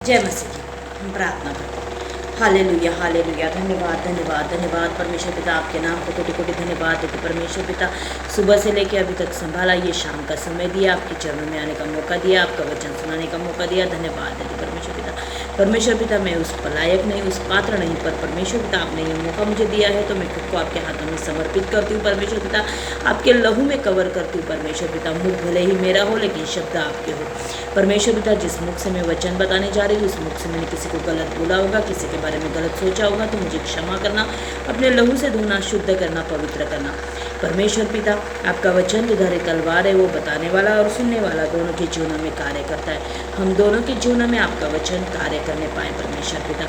जय मसीह की। हम प्रार्थना करते हैं। Hallelujah hallelujah. धन्यवाद धन्यवाद धन्यवाद परमेश्वर पिता, आपके नाम को कोटि कोटि धन्यवाद देते। परमेश्वर पिता, सुबह से लेकर अभी तक संभाला, ये शाम का समय दिया, आपके चरणों में आने का मौका दिया, आपका वचन सुनाने का मौका दिया। धन्यवाद देते परमेश्वर पिता। परमेश्वर पिता, मैं उस लायक नहीं, उस पात्र नहीं, पर परमेश्वर पिता आपने ये मौका मुझे दिया है, तो मैं खुद को आपके हाथों में समर्पित करती हूँ। परमेश्वर पिता, आपके लहू में कवर करती हूँ। परमेश्वर पिता, मुख भले ही मेरा हो, लेकिन शब्द आपके हो। परमेश्वर पिता, जिस मुख से मैं वचन बताने जा रही हूँ, उस मुख से मैंने किसी को गलत बोला होगा, किसी के बारे में गलत सोचा होगा, तो मुझे क्षमा करना, अपने लहू से धोना, शुद्ध करना, पवित्र करना। परमेश्वर पिता, आपका वचन दुधारी तलवार है, वो बताने वाला और सुनने वाला दोनों के जीवनों में कार्य करता है। हम दोनों के जीवनों में आपका वचन कार्य करने पाए। परमेश्वर पिता,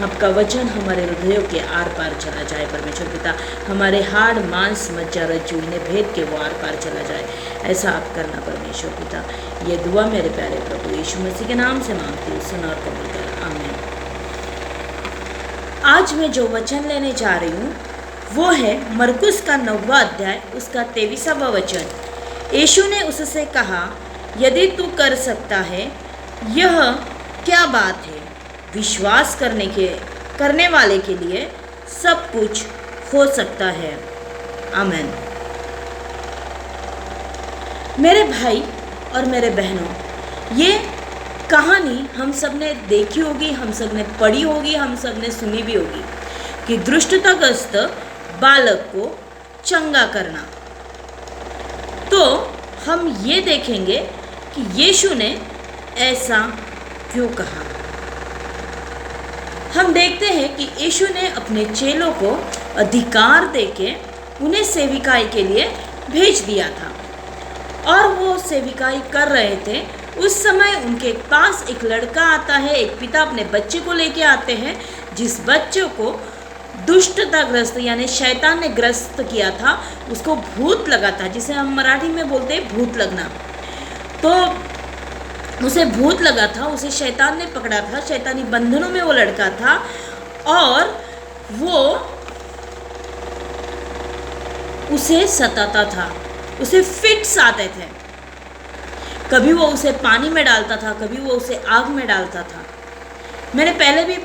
आपका वचन हमारे हृदयों के आर पार चला जाए। परमेश्वर पिता, हमारे हाड़ मांस मज्जा रज्जू इन्हें भेद के वो आर पार चला जाए, ऐसा आप करना। परमेश्वर पिता, ये दुआ मेरे प्यारे प्रभु यीशु मसीह के नाम से मांगती हूँ, सुन और कबूल कर, आमीन। आज मैं जो वचन लेने जा रही हूँ वो है मरकुस का 9वां अध्याय, उसका 23वां वचन। यीशु ने उससे कहा, यदि तू कर सकता है, यह क्या बात है? विश्वास करने वाले के लिए सब कुछ हो सकता है। आमीन। मेरे भाई और मेरे बहनों, ये कहानी हम सब ने देखी होगी, हम सब ने पढ़ी होगी, हम सब ने सुनी भी होगी कि दुष्टताग्रस्त बालक को चंगा करना। तो हम ये देखेंगे कि यीशु ने ऐसा क्यों कहा। हम देखते हैं कि यीशु ने अपने चेलों को अधिकार देके उन्हें सेविकाई के लिए भेज दिया था, और वो सेविकाई कर रहे थे। उस समय उनके पास एक लड़का आता है, एक पिता अपने बच्चे को लेके आते हैं, जिस बच्चे को दुष्टताग्रस्त यानी शैतान ने ग्रस्त किया था, उसको भूत लगा था, जिसे हम मराठी में बोलते हैं भूत लगना। तो उसे भूत लगा था, उसे शैतान ने पकड़ा था, शैतानी बंधनों में वो लड़का था, और वो उसे सताता था, उसे फिट्स आते थे। कभी वो उसे पानी में डालता था, कभी वो उसे आग में डालता था। मैंने पहले भी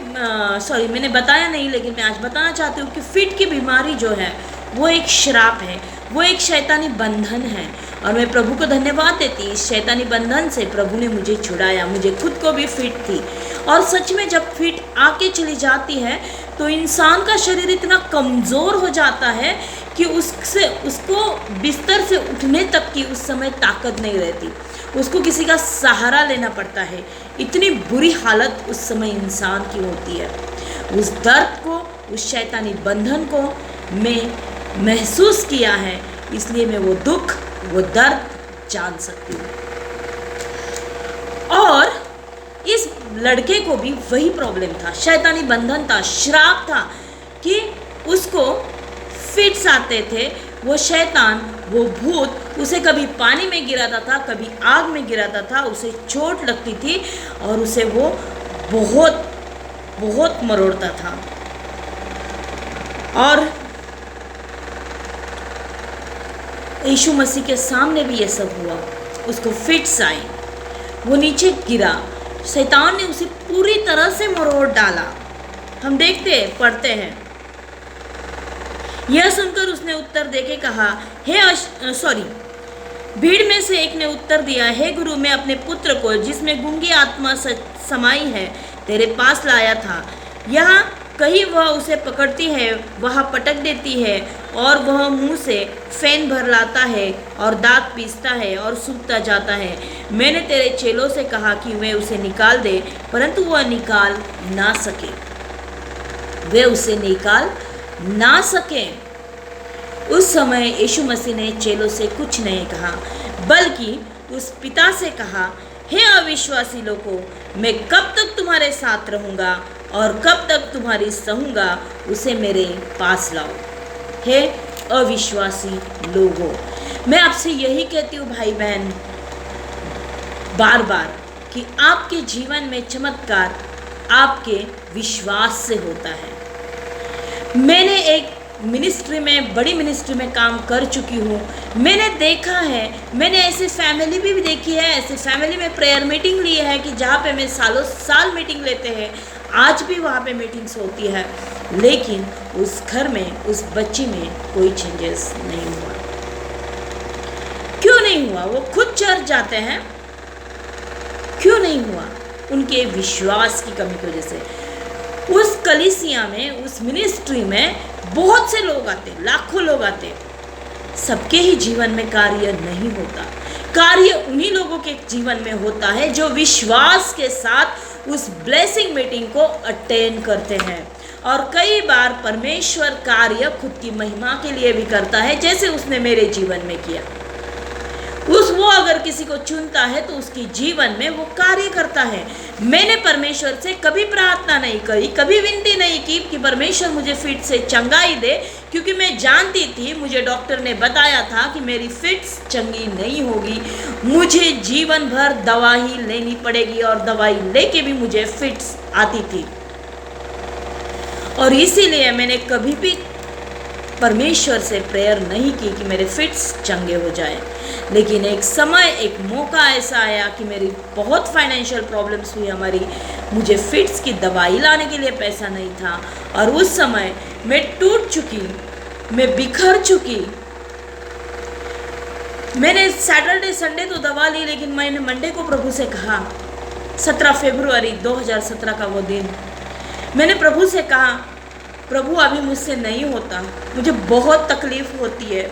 मैंने बताया नहीं, लेकिन मैं आज बताना चाहती हूँ कि फिट की बीमारी जो है वो एक श्राप है, वो एक शैतानी बंधन है, और मैं प्रभु को धन्यवाद देती, इस शैतानी बंधन से प्रभु ने मुझे छुड़ाया। मुझे खुद को भी फिट थी, और सच में जब फिट आके चली जाती है तो इंसान का शरीर इतना कमज़ोर हो जाता है कि उसको बिस्तर से उठने तक की उस समय ताकत नहीं रहती, उसको किसी का सहारा लेना पड़ता है। इतनी बुरी हालत उस समय इंसान की होती है। उस दर्द को, उस शैतानी बंधन को मैं महसूस किया है, इसलिए मैं वो दुख, वो दर्द जान सकती हूँ। और इस लड़के को भी वही प्रॉब्लम था, शैतानी बंधन था, श्राप था कि उसको फिट्स आते थे। वो शैतान, वो भूत उसे कभी पानी में गिराता था, कभी आग में गिराता था, उसे चोट लगती थी, और उसे वो बहुत बहुत मरोड़ता था। और यीशु मसीह के सामने भी ये सब हुआ, उसको फिट्स आई, वो नीचे गिरा, शैतान ने उसे पूरी तरह से मरोड़ डाला। हम देखते पढ़ते हैं, यह सुनकर उसने उत्तर देके कहा, भीड़ में से एक ने उत्तर दिया, हे गुरु, मैं अपने पुत्र को, जिसमें गूंगी आत्मा समाई है, तेरे पास लाया था। यहाँ कहीं वह उसे पकड़ती है, वहाँ पटक देती है, और वह मुंह से फैन भर लाता है और दांत पीसता है और सूखता जाता है। मैंने तेरे चेलों से कहा कि वे उसे निकाल दे, परंतु वह निकाल ना सके, वे उसे निकाल ना सके। उस समय यीशु मसीह ने चेलों से कुछ नहीं कहा, बल्कि उस पिता से कहा, हे अविश्वासी लोगों, मैं कब तक तुम्हारे साथ रहूँगा और कब तक तुम्हारी सहूँगा, उसे मेरे पास लाओ। हे अविश्वासी लोगों, मैं आपसे यही कहती हूँ भाई बहन, बार बार, कि आपके जीवन में चमत्कार आपके विश्वास से होता है। मैंने एक मिनिस्ट्री में, बड़ी मिनिस्ट्री में काम कर चुकी हूँ। मैंने देखा है, मैंने ऐसी फैमिली भी देखी है, ऐसी फैमिली में प्रेयर मीटिंग ली है कि जहाँ पे मैं सालों साल मीटिंग लेते हैं, आज भी वहाँ पे मीटिंग्स होती है, लेकिन उस घर में, उस बच्ची में कोई चेंजेस नहीं हुआ। क्यों नहीं हुआ? वो खुद चर्च जाते हैं, क्यों नहीं हुआ? उनके विश्वास की कमी की वजह से। उस कलीसिया में, उस मिनिस्ट्री में बहुत से लोग आते, लाखों लोग आते, सबके ही जीवन में कार्य नहीं होता। कार्य उन्हीं लोगों के जीवन में होता है जो विश्वास के साथ उस ब्लेसिंग मीटिंग को अटेंड करते हैं। और कई बार परमेश्वर कार्य खुद की महिमा के लिए भी करता है, जैसे उसने मेरे जीवन में किया। वो अगर किसी को चुनता है तो उसके जीवन में वो कार्य करता है। मैंने परमेश्वर से कभी प्रार्थना नहीं करी, कभी विनती नहीं की कि परमेश्वर मुझे फिट से चंगाई दे, क्योंकि मैं जानती थी, मुझे डॉक्टर ने बताया था कि मेरी फिट्स चंगी नहीं होगी, मुझे जीवन भर दवा ही लेनी पड़ेगी, और दवाई लेके भी मुझे फिट्स आती थी। और इसीलिए मैंने कभी भी परमेश्वर से प्रेयर नहीं की कि मेरे फिट्स चंगे हो जाए। लेकिन एक समय, एक मौका ऐसा आया कि मेरी बहुत फाइनेंशियल प्रॉब्लम्स हुई हमारी, मुझे फिट्स की दवाई लाने के लिए पैसा नहीं था, और उस समय मैं टूट चुकी, मैं बिखर चुकी। मैंने सैटरडे संडे तो दवा ली, लेकिन मैंने मंडे को प्रभु से कहा, 17 फरवरी 2017 का वो दिन, मैंने प्रभु से कहा, प्रभु अभी मुझसे नहीं होता, मुझे बहुत तकलीफ होती है,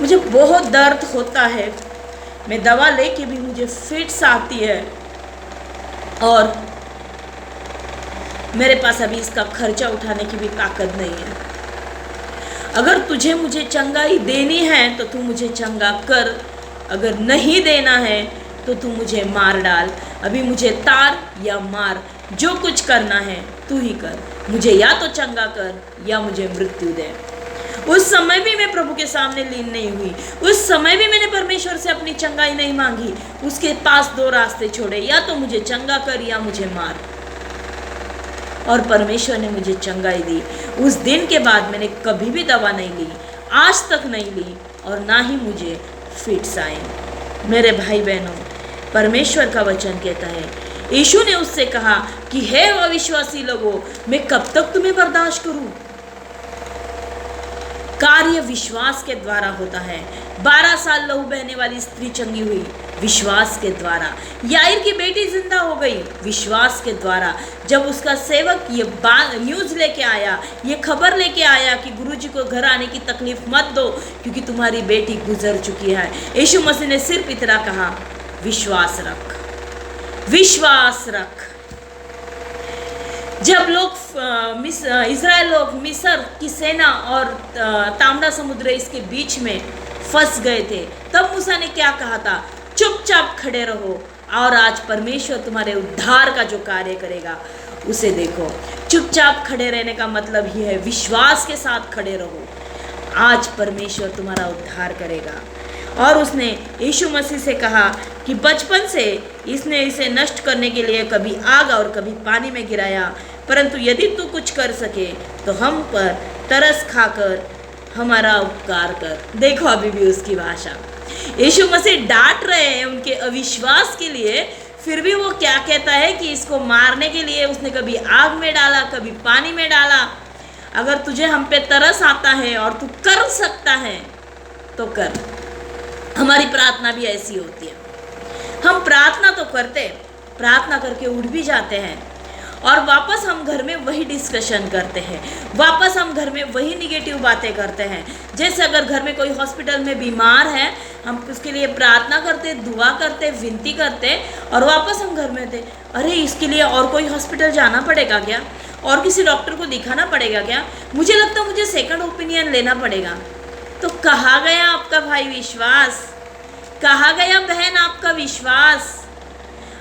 मुझे बहुत दर्द होता है, मैं दवा लेके भी मुझे फिट्स आती है, और मेरे पास अभी इसका खर्चा उठाने की भी ताकत नहीं है। अगर तुझे मुझे चंगाई देनी है तो तू मुझे चंगा कर, अगर नहीं देना है तो तू मुझे मार डाल, अभी मुझे तार या मार, जो कुछ करना है तू ही कर, मुझे या तो चंगा कर या मुझे मृत्यु दे। उस समय भी मैं प्रभु के सामने लीन नहीं हुई, उस समय भी मैंने परमेश्वर से अपनी चंगाई नहीं मांगी। उसके पास 2 रास्ते छोड़े, या तो मुझे चंगा कर या मुझे मार, और परमेश्वर ने मुझे चंगाई दी। उस दिन के बाद मैंने कभी भी दवा नहीं ली, आज तक नहीं ली, और ना ही मुझे फिट्स आए। मेरे भाई बहनों, परमेश्वर का वचन कहता है, यीशु ने उससे कहा कि हे अविश्वासी लोगों, मैं कब तक तुम्हें बर्दाश्त करूं? कार्य विश्वास के द्वारा होता है। 12 साल लहू बहने वाली स्त्री चंगी हुई विश्वास के द्वारा। याईर की बेटी जिंदा हो गई विश्वास के द्वारा। जब उसका सेवक ये न्यूज़ लेके आया, ये खबर लेके आया कि गुरुजी को घर आने की तकलीफ मत दो क्योंकि तुम्हारी बेटी गुजर चुकी है, यीशु मसीह ने सिर्फ इतना कहा, विश्वास रख, विश्वास रख। जब लोग इज़राइल लोग मिस्र की सेना और तांबड़ा समुद्र इसके बीच में फंस गए थे, तब मूसा ने क्या कहा था? चुपचाप खड़े रहो और आज परमेश्वर तुम्हारे उद्धार का जो कार्य करेगा उसे देखो। चुपचाप खड़े रहने का मतलब ही है विश्वास के साथ खड़े रहो, आज परमेश्वर तुम्हारा उद्धार करेगा। और उसने यीशु मसीह से कहा कि बचपन से इसने इसे नष्ट करने के लिए कभी आग और कभी पानी में गिराया, परंतु यदि तू कुछ कर सके तो हम पर तरस खाकर हमारा उपकार कर। देखो अभी भी उसकी भाषा, यीशु मसीह डांट रहे हैं उनके अविश्वास के लिए, फिर भी वो क्या कहता है कि इसको मारने के लिए उसने कभी आग में डाला, कभी पानी में डाला। अगर तुझे हम पे तरस आता है और तू कर सकता है तो कर। हमारी प्रार्थना भी ऐसी होती है, हम प्रार्थना तो करते, प्रार्थना करके उठ भी जाते हैं और वापस हम घर में वही डिस्कशन करते हैं, वापस हम घर में वही निगेटिव बातें करते हैं। जैसे अगर घर में कोई हॉस्पिटल में बीमार है, हम उसके लिए प्रार्थना करते, दुआ करते, विनती करते, और वापस हम घर में थे, अरे इसके लिए और कोई हॉस्पिटल जाना पड़ेगा क्या, और किसी डॉक्टर को दिखाना पड़ेगा क्या, मुझे लगता है मुझे सेकंड ओपिनियन लेना पड़ेगा। तो कहाँ गया आपका भाई विश्वास, कहाँ गया बहन आपका विश्वास?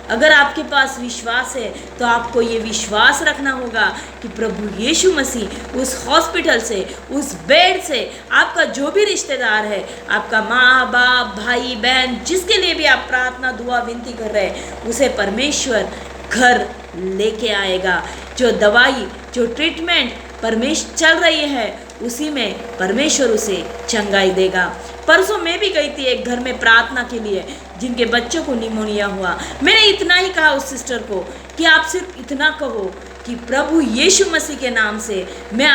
अगर आपके पास विश्वास है तो आपको ये विश्वास रखना होगा कि प्रभु यीशु मसीह उस हॉस्पिटल से, उस बेड से, आपका जो भी रिश्तेदार है, आपका माँ बाप, भाई बहन, जिसके लिए भी आप प्रार्थना दुआ विनती कर रहे हैं, उसे परमेश्वर घर लेके आएगा। जो दवाई, जो ट्रीटमेंट परमेश्वर चल रही है उसी में परमेश्वर उसे चंगाई देगा। परसों मैं भी गई थी एक घर में प्रार्थना के लिए, जिनके बच्चों को निमोनिया हुआ। मैंने इतना ही कहा उस सिस्टर को कि आप सिर्फ इतना कहो कि प्रभु यीशु मसीह के नाम से मैं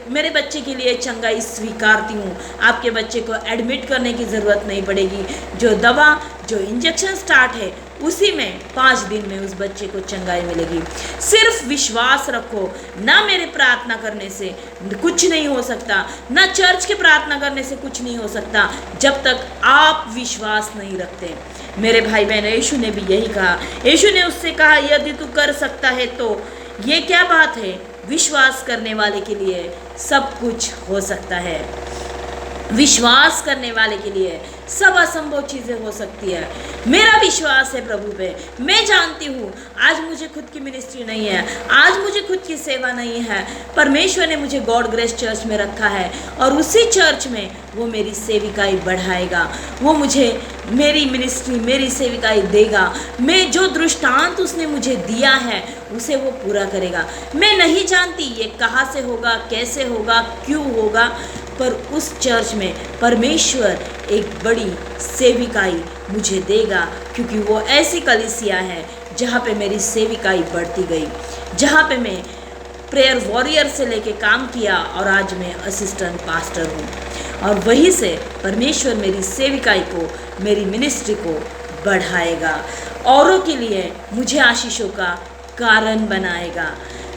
मेरे बच्चे के लिए चंगाई स्वीकारती हूँ। आपके बच्चे को एडमिट करने की ज़रूरत नहीं पड़ेगी। जो इंजेक्शन स्टार्ट है उसी में 5 दिन में उस बच्चे को चंगाई मिलेगी। सिर्फ विश्वास रखो। ना मेरे प्रार्थना करने से कुछ नहीं हो सकता, ना चर्च के प्रार्थना करने से कुछ नहीं हो सकता, जब तक आप विश्वास नहीं रखते। मेरे भाई बहन, यीशु ने भी यही कहा। यीशु ने उससे कहा, यदि तू कर सकता है तो। ये क्या बात है? विश्वास करने वाले के लिए सब कुछ हो सकता है। विश्वास करने वाले के लिए सब असंभव चीज़ें हो सकती है। मेरा विश्वास है प्रभु पे। मैं जानती हूँ आज मुझे खुद की मिनिस्ट्री नहीं है, आज मुझे खुद की सेवा नहीं है। परमेश्वर ने मुझे गॉड ग्रेस चर्च में रखा है और उसी चर्च में वो मेरी सेविकाई बढ़ाएगा। वो मुझे मेरी मिनिस्ट्री, मेरी सेविकाई देगा। मैं जो दृष्टांत उसने मुझे दिया है उसे वो पूरा करेगा। मैं नहीं जानती ये कहाँ से होगा, कैसे होगा, क्यों होगा, पर उस चर्च में परमेश्वर एक बड़ी सेविकाई मुझे देगा, क्योंकि वो ऐसी कलीसिया है जहाँ पे मेरी सेविकाई बढ़ती गई, जहाँ पे मैं प्रेयर वॉरियर से लेके काम किया और आज मैं असिस्टेंट पास्टर हूँ। और वहीं से परमेश्वर मेरी सेविकाई को, मेरी मिनिस्ट्री को बढ़ाएगा, औरों के लिए मुझे आशीषों का कारण बनाएगा।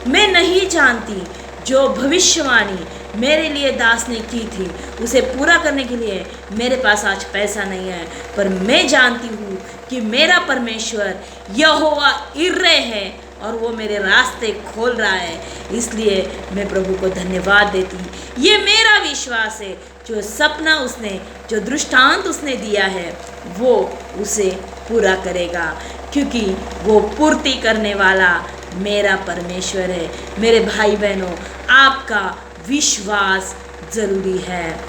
मैं नहीं जानती जो भविष्यवाणी मेरे लिए दास ने की थी उसे पूरा करने के लिए मेरे पास आज पैसा नहीं है, पर मैं जानती हूँ कि मेरा परमेश्वर यहोवा इर्रे है और वो मेरे रास्ते खोल रहा है। इसलिए मैं प्रभु को धन्यवाद देती। ये मेरा विश्वास है, जो सपना उसने, जो दृष्टांत उसने दिया है वो उसे पूरा करेगा, क्योंकि वो पूर्ति करने वाला मेरा परमेश्वर है। मेरे भाई बहनों, आपका विश्वास जरूरी है।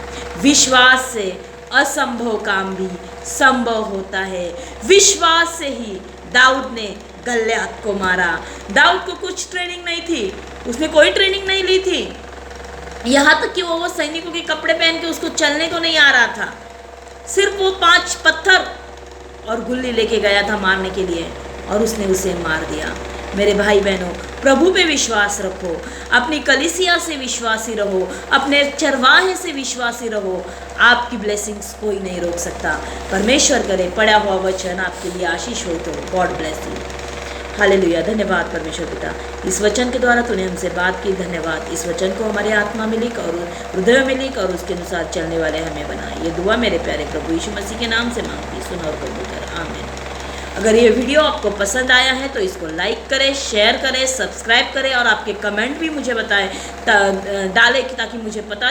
विश्वास से असंभव काम भी संभव होता है। विश्वास से ही दाऊद ने गल्यात को मारा। दाऊद को कुछ ट्रेनिंग नहीं थी, उसने कोई ट्रेनिंग नहीं ली थी। यहाँ तक कि वो सैनिकों के कपड़े पहन के उसको चलने को नहीं आ रहा था। सिर्फ वो 5 पत्थर और गुल्ली लेके गया था मारने के लिए और उसने उसे मार दिया। मेरे भाई बहनों, प्रभु पे विश्वास रखो, अपनी कलीसिया से विश्वासी रहो, अपने चरवाहे से विश्वासी रहो। आपकी ब्लेसिंग्स कोई नहीं रोक सकता। परमेश्वर करे पढ़ा हुआ वचन आपके लिए आशीष हो। तो गॉड ब्लेस यू। हालेलुया। धन्यवाद परमेश्वर पिता, इस वचन के द्वारा तूने हमसे बात की। धन्यवाद। इस वचन को हमारे आत्मा में लिख और हृदय में लिख और उसके अनुसार चलने वाले हमें बनाए। ये दुआ मेरे प्यारे प्रभु यीशु मसीह के नाम से मांगती, सुन और कबूल कर। आमीन। अगर ये वीडियो आपको पसंद आया है तो इसको लाइक करें, शेयर करें, सब्सक्राइब करें और आपके कमेंट भी मुझे बताएं, डालें, ताकि मुझे पता